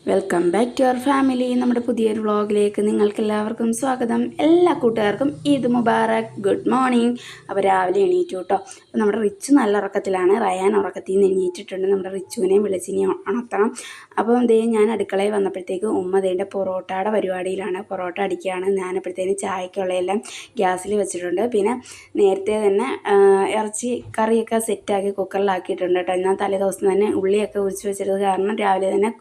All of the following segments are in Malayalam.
Welcome back to our family. നമ്മുടെ പുതിയൊരു വ്ളോഗിലേക്ക് നിങ്ങൾക്കെല്ലാവർക്കും സ്വാഗതം. എല്ലാ കൂട്ടുകാർക്കും ഈദ് മുബാറക്. Good morning. അപ്പോൾ രാവിലെ എണീറ്റു കേട്ടോ. അപ്പോൾ നമ്മുടെ റിച്ചു നല്ല ഉറക്കത്തിലാണ്. റയാൻ ഉറക്കത്തിൽ നിന്ന് എണീറ്റിട്ടുണ്ട്. നമ്മുടെ റിച്ചുവിനെയും വിളിച്ചിനി ഉണർത്തണം. അപ്പോൾ ഞാൻ അടുക്കളയിൽ വന്നപ്പോഴത്തേക്ക് ഉമ്മ പൊറോട്ടയുടെ പരിപാടിയിലാണ്. പൊറോട്ട അടിക്കുകയാണ്. ഞാനപ്പോഴത്തേന് ചായക്കുള്ളതെല്ലാം ഗ്യാസിൽ വെച്ചിട്ടുണ്ട്. പിന്നെ നേരത്തെ തന്നെ ഇറച്ചി കറിയൊക്കെ സെറ്റാക്കി കുക്കറിലാക്കിയിട്ടുണ്ട് കേട്ടോ. എന്നാൽ തലേദിവസം തന്നെ ഉള്ളിയൊക്കെ ഉരിച്ച് വെച്ചിരുന്നത് കാരണം രാവിലെ തന്നെ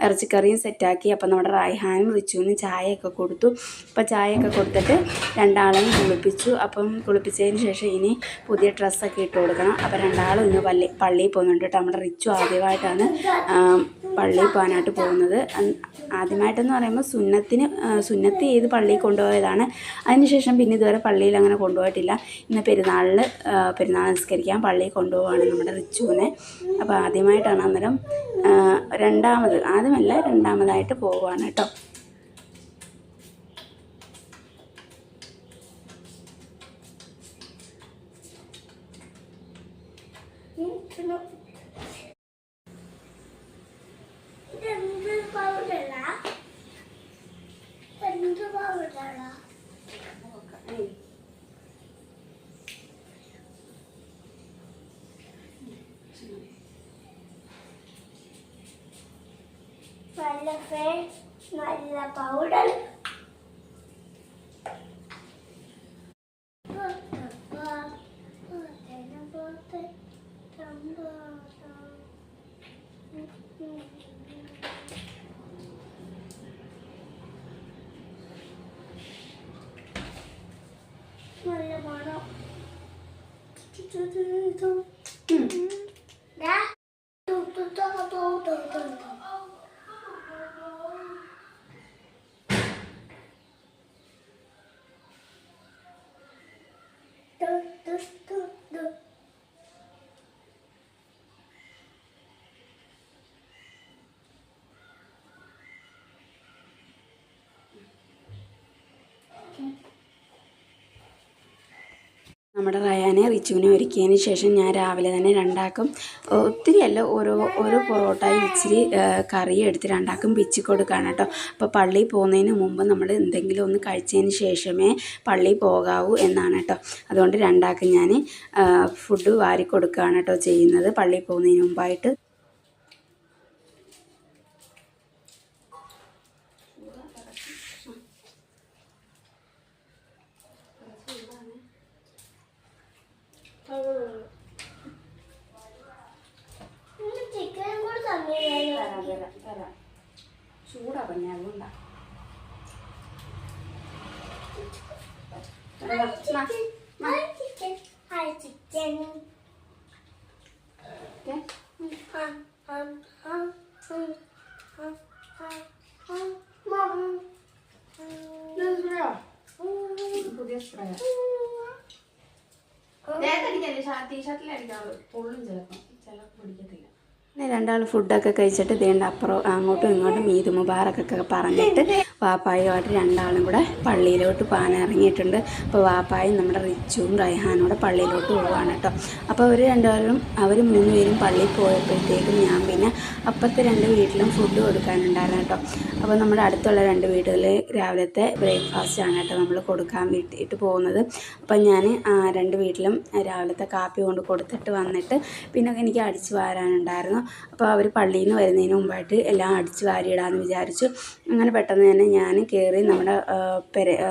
ഇറച്ചിക്കറിയും സെറ്റാക്കി. അപ്പം നമ്മുടെ റൈഹാനും റിച്ചുവിനും ചായയൊക്കെ കൊടുത്തു. അപ്പോൾ ചായയൊക്കെ കൊടുത്തിട്ട് രണ്ടാളെയും കുളിപ്പിച്ചു. അപ്പം കുളിപ്പിച്ചതിന് ശേഷം ഇനി പുതിയ ഡ്രസ്സൊക്കെ ഇട്ട് കൊടുക്കണം. അപ്പോൾ രണ്ടാളും ഇന്ന് പള്ളിയിൽ പോകുന്നുണ്ട് കേട്ടോ. നമ്മുടെ റിച്ചു ആദ്യമായിട്ടാണ് പള്ളിയിൽ പോകാനായിട്ട് പോകുന്നത്. ആദ്യമായിട്ടെന്ന് പറയുമ്പോൾ സുന്നത്ത് ചെയ്ത് പള്ളിയിൽ കൊണ്ടുപോയതാണ്. അതിനുശേഷം പിന്നെ ഇതുവരെ പള്ളിയിൽ അങ്ങനെ കൊണ്ടുപോയിട്ടില്ല. ഇന്ന് പെരുന്നാൾ നിസ്കരിക്കാൻ പള്ളിയിൽ കൊണ്ടുപോവാണ് നമ്മുടെ റിച്ചുവിനെ. അപ്പോൾ ആദ്യമായിട്ടാണ് അന്നേരം രണ്ടാമതായിട്ട് പോവുകയാണ് കേട്ടോ. നല്ല പൗഡർ നല്ല മണം. നമ്മുടെ റയാനെ റിച്ചുവിനെ ഒരുക്കിയതിന് ശേഷം ഞാൻ രാവിലെ തന്നെ രണ്ടാക്കും ഒത്തിരിയല്ല ഓരോ പൊറോട്ടയും ഇച്ചിരി കറിയും എടുത്ത് രണ്ടാക്കും പിച്ചി കൊടുക്കുകയാണ് കേട്ടോ. അപ്പോൾ പള്ളിയിൽ പോകുന്നതിന് മുമ്പ് നമ്മൾ എന്തെങ്കിലും ഒന്ന് കഴിച്ചതിന് ശേഷമേ പള്ളിയിൽ പോകാവൂ എന്നാണ് കേട്ടോ. അതുകൊണ്ട് രണ്ടാക്കും ഞാൻ ഫുഡ് വാരി കൊടുക്കുകയാണ് കേട്ടോ ചെയ്യുന്നത് പള്ളിയിൽ പോകുന്നതിന് മുമ്പായിട്ട്. ചൂടാ പഞ്ഞ അതുകൊണ്ടാ. പുതിയ സ്പ്രേ ടീഷർട്ടിലടിക്കാറ് പൊള്ളും ചിലപ്പോൾ പിടിക്കത്തില്ല. രണ്ടാൾ ഫുഡൊക്കെ കഴിച്ചിട്ട് അങ്ങോട്ടും ഇങ്ങോട്ടും ഈദ് മുബാറക്കൊക്കെ പറഞ്ഞിട്ട് വാപ്പായുമായിട്ട് രണ്ടാളും കൂടെ പള്ളിയിലോട്ട് പോകാൻ ഇറങ്ങിയിട്ടുണ്ട്. അപ്പോൾ വാപ്പായും നമ്മുടെ റിച്ചുവും റൈഹാനും കൂടെ പള്ളിയിലോട്ട് പോവുകയാണ് കേട്ടോ. അപ്പോൾ അവർ മൂന്നുപേരും പള്ളിയിൽ പോയപ്പോഴത്തേക്കും ഞാൻ പിന്നെ അപ്പുറത്തെ 2 വീട്ടിലും ഫുഡ് കൊടുക്കാനുണ്ടായിരുന്നു കേട്ടോ. അപ്പോൾ നമ്മുടെ അടുത്തുള്ള 2 വീടുകളിൽ രാവിലത്തെ ബ്രേക്ക്ഫാസ്റ്റാണ് കേട്ടോ നമ്മൾ കൊടുക്കാൻ വിട്ടിട്ട് പോകുന്നത്. അപ്പം ഞാൻ 2 വീട്ടിലും രാവിലത്തെ കാപ്പി കൊണ്ട് കൊടുത്തിട്ട് വന്നിട്ട് പിന്നെ എനിക്ക് അടിച്ചു വാരാനുണ്ടായിരുന്നു. അപ്പോൾ അവർ പള്ളിയിൽ നിന്ന് വരുന്നതിന് മുമ്പായിട്ട് എല്ലാം അടിച്ച് വാരിയിടാമെന്ന് വിചാരിച്ചു. അങ്ങനെ പെട്ടെന്ന് തന്നെ ഞാൻ കയറി നമ്മുടെ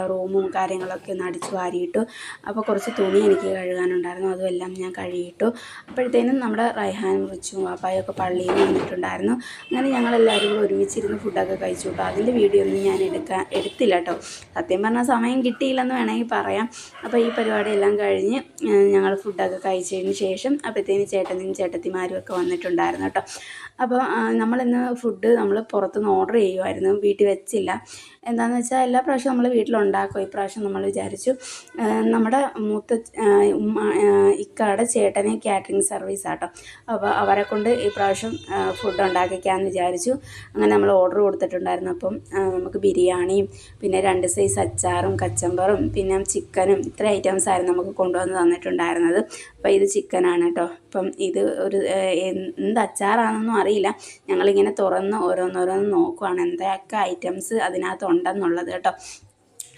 റൂമും കാര്യങ്ങളൊക്കെ ഒന്ന് അടിച്ച് വാരിയിട്ടു. അപ്പോൾ കുറച്ച് തുണി എനിക്ക് കഴുകാനുണ്ടായിരുന്നു, അതുമെല്ലാം ഞാൻ കഴുകിയിട്ടു. അപ്പോഴത്തേനും നമ്മുടെ റൈഹാനും റിച്ചും വാപ്പായും ഒക്കെ പള്ളിയിൽ നിന്ന് വന്നിട്ടുണ്ടായിരുന്നു. അങ്ങനെ ഞങ്ങളെല്ലാവരും കൂടെ ഒരുമിച്ചിരുന്ന് ഫുഡൊക്കെ കഴിച്ചു കേട്ടോ. അതിൻ്റെ വീഡിയോ ഒന്നും ഞാൻ എടുത്തില്ല കേട്ടോ. സത്യം പറഞ്ഞാൽ സമയം കിട്ടിയില്ലെന്ന് വേണമെങ്കിൽ പറയാം. അപ്പോൾ ഈ പരിപാടിയെല്ലാം കഴിഞ്ഞ് ഞങ്ങൾ ഫുഡൊക്കെ കഴിച്ചതിന് ശേഷം അപ്പോഴത്തേന് ചേട്ടനും ചേട്ടത്തിമാരും ഒക്കെ വന്നിട്ടുണ്ടായിരുന്നു കേട്ടോ. അപ്പോൾ നമ്മളിന്ന് ഫുഡ് നമ്മൾ പുറത്തുനിന്ന് ഓർഡർ ചെയ്യുമായിരുന്നു, വീട്ടിൽ വെച്ചില്ല. എന്താണെന്ന് വെച്ചാൽ എല്ലാ പ്രാവശ്യവും നമ്മൾ വീട്ടിലുണ്ടാക്കും. ഇപ്രാവശ്യം നമ്മൾ വിചാരിച്ചു നമ്മുടെ ഇക്കാടെ ചേട്ടനെ കാറ്ററിംഗ് സർവീസ് ആട്ടോ. അപ്പോൾ അവരെ കൊണ്ട് ഈ പ്രാവശ്യം ഫുഡ് ഉണ്ടാക്കിക്കാമെന്ന് വിചാരിച്ചു. അങ്ങനെ നമ്മൾ ഓർഡർ കൊടുത്തിട്ടുണ്ടായിരുന്നു. അപ്പം നമുക്ക് ബിരിയാണിയും പിന്നെ 2 സൈസ് അച്ചാറും കച്ചമ്പറും പിന്നെ ചിക്കനും ഇത്ര ഐറ്റംസ് ആയിരുന്നു നമുക്ക് കൊണ്ടുവന്ന് തന്നിട്ടുണ്ടായിരുന്നത്. അപ്പോൾ ഇത് ചിക്കനാണ് കേട്ടോ. അപ്പം ഇത് ഒരു എന്ത് അച്ചാറാണെന്നൊന്നും അറിയില്ല. ഞങ്ങളിങ്ങനെ തുറന്ന് ഓരോന്നോരോന്ന് നോക്കുവാണ് എന്തൊക്കെ ഐറ്റംസ് അതിനകത്ത് ഉണ്ടെന്നുള്ളത് കേട്ടോ.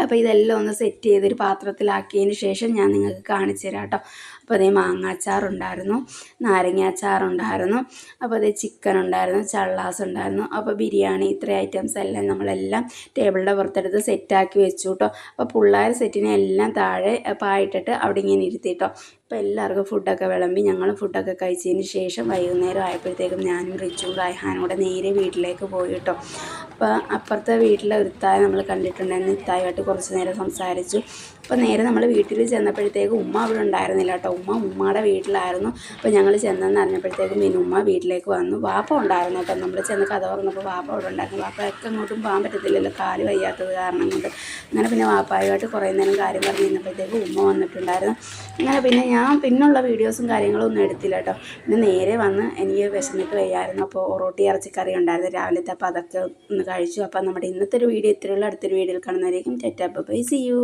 അപ്പോൾ ഇതെല്ലാം ഒന്ന് സെറ്റ് ചെയ്തൊരു പാത്രത്തിലാക്കിയതിന് ശേഷം ഞാൻ നിങ്ങൾക്ക് കാണിച്ചു തരാം കേട്ടോ. അപ്പോൾ അതേ മാങ്ങാച്ചാറുണ്ടായിരുന്നു, നാരങ്ങാച്ചാറുണ്ടായിരുന്നു, അപ്പോൾ അതേ ചിക്കൻ ഉണ്ടായിരുന്നു, ചള്ളാസ് ഉണ്ടായിരുന്നു. അപ്പോൾ ബിരിയാണി ഇത്ര ഐറ്റംസ് എല്ലാം നമ്മളെല്ലാം ടേബിളിൻ്റെ പുറത്തെടുത്ത് സെറ്റാക്കി വെച്ചു കേട്ടോ. അപ്പോൾ പിള്ളേർ സെറ്റിനെ എല്ലാം താഴെ പായിട്ടിട്ട് അവിടെ ഇങ്ങനെ ഇരുത്തിട്ടോ. അപ്പോൾ എല്ലാവർക്കും ഫുഡൊക്കെ വിളമ്പി ഞങ്ങൾ ഫുഡൊക്കെ കഴിച്ചതിന് ശേഷം വൈകുന്നേരം ആയപ്പോഴത്തേക്കും ഞാനും റിച്ചും റൈഹാനും കൂടെ നേരെ വീട്ടിലേക്ക് പോയി കേട്ടോ. അപ്പോൾ അപ്പുറത്തെ വീട്ടിലെ ഒരു ഇത്തായ നമ്മൾ കണ്ടിട്ടുണ്ടായിരുന്നു. ഇത്തായുമായിട്ട് കുറച്ച് നേരം സംസാരിച്ചു. അപ്പോൾ നേരെ നമ്മൾ വീട്ടിൽ ചെന്നപ്പോഴത്തേക്കും ഉമ്മ അവിടെ ഉണ്ടായിരുന്നില്ല കേട്ടോ. ഉമ്മയുടെ വീട്ടിലായിരുന്നു. അപ്പോൾ ഞങ്ങൾ ചെന്നെന്ന് അറിഞ്ഞപ്പോഴത്തേക്കും പിന്നെ ഉമ്മ വീട്ടിലേക്ക് വന്നു. വാപ്പ ഉണ്ടായിരുന്നു കേട്ടോ. നമ്മൾ ചെന്ന് കഥ പറഞ്ഞപ്പോൾ വാപ്പ അവിടെ ഉണ്ടായിരുന്നു. വാപ്പയൊക്കെ അങ്ങോട്ടും പോകാൻ പറ്റത്തില്ലല്ലോ, കാല് വയ്യാത്തത് കാരണം കൊണ്ട്. അങ്ങനെ പിന്നെ വാപ്പായുമായിട്ട് കുറേ നേരം കാര്യം പറഞ്ഞ് നിന്നപ്പോഴത്തേക്കും ഉമ്മ വന്നിട്ടുണ്ടായിരുന്നു. അങ്ങനെ പിന്നെ ഞാൻ പിന്നുള്ള വീഡിയോസും കാര്യങ്ങളും ഒന്നും എടുത്തില്ല കേട്ടോ. പിന്നെ നേരെ വന്ന് എനിക്ക് വിശന്നിട്ട് വയ്യായിരുന്നു. അപ്പോൾ ഒറോട്ടി ഇറച്ചിക്കറി ഉണ്ടായിരുന്നു രാവിലത്തെ. അപ്പോൾ അതൊക്കെ ഒന്ന് കഴിച്ചു. അപ്പോൾ നമ്മുടെ ഇന്നത്തെ ഒരു വീഡിയോ ഇത്രയുള്ള അടുത്തൊരു വീഡിയോയിൽ കാണുന്നവരേക്കും ടാറ്റാ ബൈ, സീ യു.